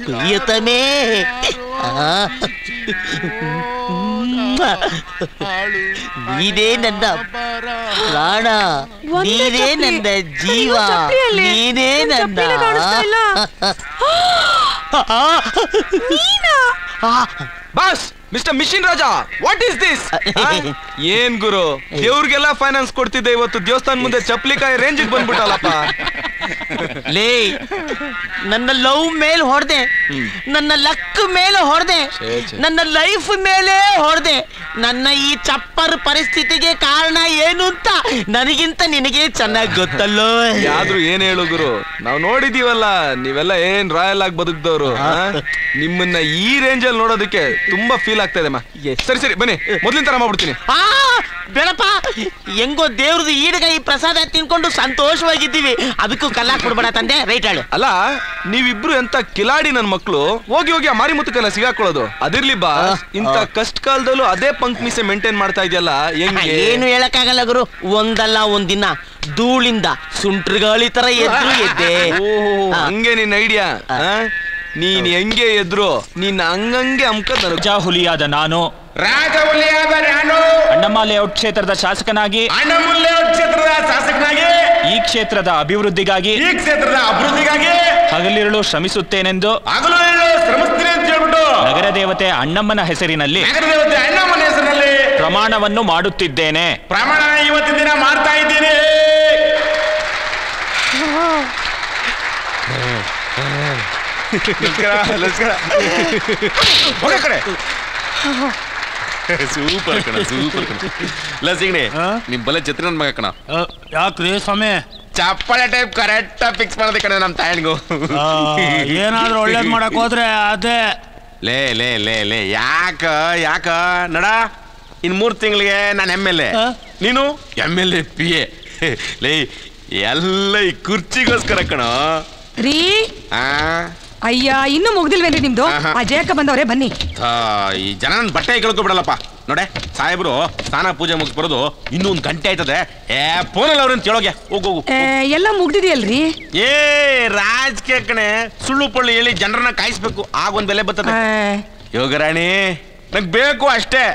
ಪ್ರಿಯತಮೇ, ನೀನೇ ನನ್ನ ಪ್ರಾಣ, ನೀನೇ ನನ್ನ ಜೀವ, ನೀನೇ ನನ್ನ boss. Mister machine Raja, what is this? ಏನ್ ಗುರು, ದೇವ್ರಿಗೆಲ್ಲ ಫೈನಾನ್ಸ್ ಕೊಡ್ತಿದ್ದೆ, ಇವತ್ತು ದೇವಸ್ಥಾನ ಮುಂದೆ ಚಪ್ಲಿಕಾಯಿ ರೇಂಜಿಗೆ ಬಂದ್ಬಿಟ್ಟಲ್ಲಪ್ಪ. ಲೇ, ನನ್ನ ಲವ್ ಮೇಲೆ ಹೊಡೆದೆ, ನನ್ನ ಲಕ್ ಮೇಲೆ ಹೊಡೆದೆ, ನನ್ನ ಲೈಫ್ ಮೇಲೆ ಹೊಡೆದೆ. ನನ್ನ ಈ ಚಪ್ಪರ್ ಪರಿಸ್ಥಿತಿಗೆ ಕಾರಣ ಏನು ಅಂತ ನನಗಿಂತ ನಿನಗೆ ಚೆನ್ನಾಗಿ ಗೊತ್ತಲ್ಲೋ. ಯಾದ್ರೂ ಏನ್ ಹೇಳು ಗುರು, ನಾವ್ ನೋಡಿದೀವಲ್ಲ, ನೀವೆಲ್ಲ ಏನ್ ರಾಯಲ್ ಆಗಿ ಬದುಕ್ದವ್ರು. ನಿಮ್ಮನ್ನ ಈ ರೇಂಜ್ ಅಲ್ಲಿ ನೋಡೋದಕ್ಕೆ ತುಂಬಾ ಫೀಲ್ ಆಗ್ತಾ ಇದೆ. ಸರಿ ಸರಿ ಬನ್ನಿ, ಮೊದ್ಲಿನ ತರ ಮಾಡ್ಬಿಡ್ತೀನಿ. ಬೇಡಪ್ಪ, ಹೆಂಗೋ ದೇವ್ರದ್ದು ಈಡಗೈ ಪ್ರಸಾದ ತಿನ್ಕೊಂಡು ಸಂತೋಷವಾಗಿದ್ದೀವಿ, ಅದಕ್ಕೂ ಕಲ್ಲಾಕ್ ಬಿಡ್ಬೇಡ ತಂದೆ. ರೈಟ್ ಹೇಳು. ಅಲ್ಲ, ನೀವಿಬ್ರು ಎಂತ ಕಿಲಾಡಿ ನನ್ ಮಕ್ಳು, ಹೋಗಿ ಹೋಗಿ ಆ ಮಾರಿ ಮುತ್ತಕ್ಕೆಲ್ಲ ಸಿಗಾಕೊಳ್ಳೋದು. ಅದಿರ್ಲಿ ಬಾ, ಇಂತ ಕಷ್ಟ ಕಾಲದಲ್ಲೂ ಅದೇ ಪಂಕ್ ಮೀಸೆ ಮೇಂಟೈನ್ ಮಾಡ್ತಾ ಇದೆಯಲ್ಲ, ಏನು ಹೇಳಕ್ಕಾಗಲ್ಲ ಗುರು. ಒಂದಲ್ಲ ಒಂದಿನ ಧೂಳಿಂದ ಸುಂಟ್ರಗಾಳಿ ತರ ಎದ್ದೆ. ಹಂಗೆ ನಿನ್ ಐಡಿಯಾ. ನೀನ್ ಹೆಂಗೆ ಎದ್ರು ನೀನ್ ಹಂಗಂಗೆ ಅಮ್ಕದ್ ರಾಜ ಹುಲಿಯಾದ ನಾನು, ಅಣ್ಣಮ್ಮ ಲೇಔಟ್ ಕ್ಷೇತ್ರದ ಶಾಸಕನಾಗಿ, ಈ ಕ್ಷೇತ್ರದ ಅಭಿವೃದ್ಧಿಗಾಗಿ ಹಗಲಿರುಳು ಶ್ರಮಿಸುತ್ತೇನೆಂದು ನಗರ ದೇವತೆ ಅಣ್ಣಮ್ಮನ ಹೆಸರಿನಲ್ಲಿ ಪ್ರಮಾಣವನ್ನು ಮಾಡುತ್ತಿದ್ದೇನೆ. ಪ್ರಮಾಣ ಇವತ್ತಿನ ದಿನ ಮಾಡ್ತಾ ಇದ್ದೀನಿ. ಸೂಪರ್ ಕಣ, ಸೂಪರ್ ಕಣ. ಲಸಿಗಣಿ, ನಿಮ್ ಬಲೆ ಛತ್ರಿ ನನ್ ಮಗ ಕಣ. ಯಾಕ್ರಿ ಸ್ವಾಮಿ? ಚಪ್ಪಳೆ ಟೈಪ್ ಕರೆಕ್ಟ್ ಫಿಕ್ಸ್ ಮಾಡದೆ ಕಣ ನಮ್ ತಾಯಣ್ಗೂ. ಏನಾದ್ರೂ ಒಳ್ಳೇದ್ ಮಾಡಕ್ ಹೋದ್ರೆ ಅದೇ. ಲೇ ಲೇ ಲೇ ಲೇ ಯಾಕ ಯಾಕ ನಡ, ಇನ್ 3 ತಿಂಗಳಿಗೆ ನಾನು MLA, ನೀನು MLA PA. ಲೇ ಎಲ್ಲ ಈ ಕುರ್ಚಿಗೋಸ್ಕರ ಕಣ ರೀ. ಅಯ್ಯ, ಇನ್ನೂ ಮುಗ್ದಿಲ್ವೇನ್ರಿ ನಿಮ್ದು? ಅಜಯಕ್ಕ ಬಂದವ್ರೆ, ಬನ್ನಿ. ಈ ಜನ ನನ್ ಬಟ್ಟೆ ಕೇಳ್ಕೊಬಿಡಲ್ಲಪ್ಪ. ನೋಡೆ ಸಾಹೇಬ್ರು ಸ್ನಾನ ಪೂಜೆ ಮುಗಿಸ್ ಬರೋದು ಇನ್ನೂ 1 ಗಂಟೆ ಆಯ್ತದೆ. ಫೋನಲ್ಲಿ ಅವ್ರನ್ನ ಕೇಳೋಗೆ ಹೋಗೋಗು. ಎಲ್ಲ ಮುಗ್ದಿದೆಯಲ್ರಿ? ರಾಜಕೀಯ ಕಣೆ, ಸುಳ್ಳು ಪಳ್ಳು ಹೇಳಿ ಜನರನ್ನ ಕಾಯಿಸ್ಬೇಕು, ಆಗೊಂದ್ ಬೆಲೆ ಬರ್ತದೆ. ಯೋಗರಾಣಿ, ನಂಗೆ ಬೇಕು ಅಷ್ಟೇ.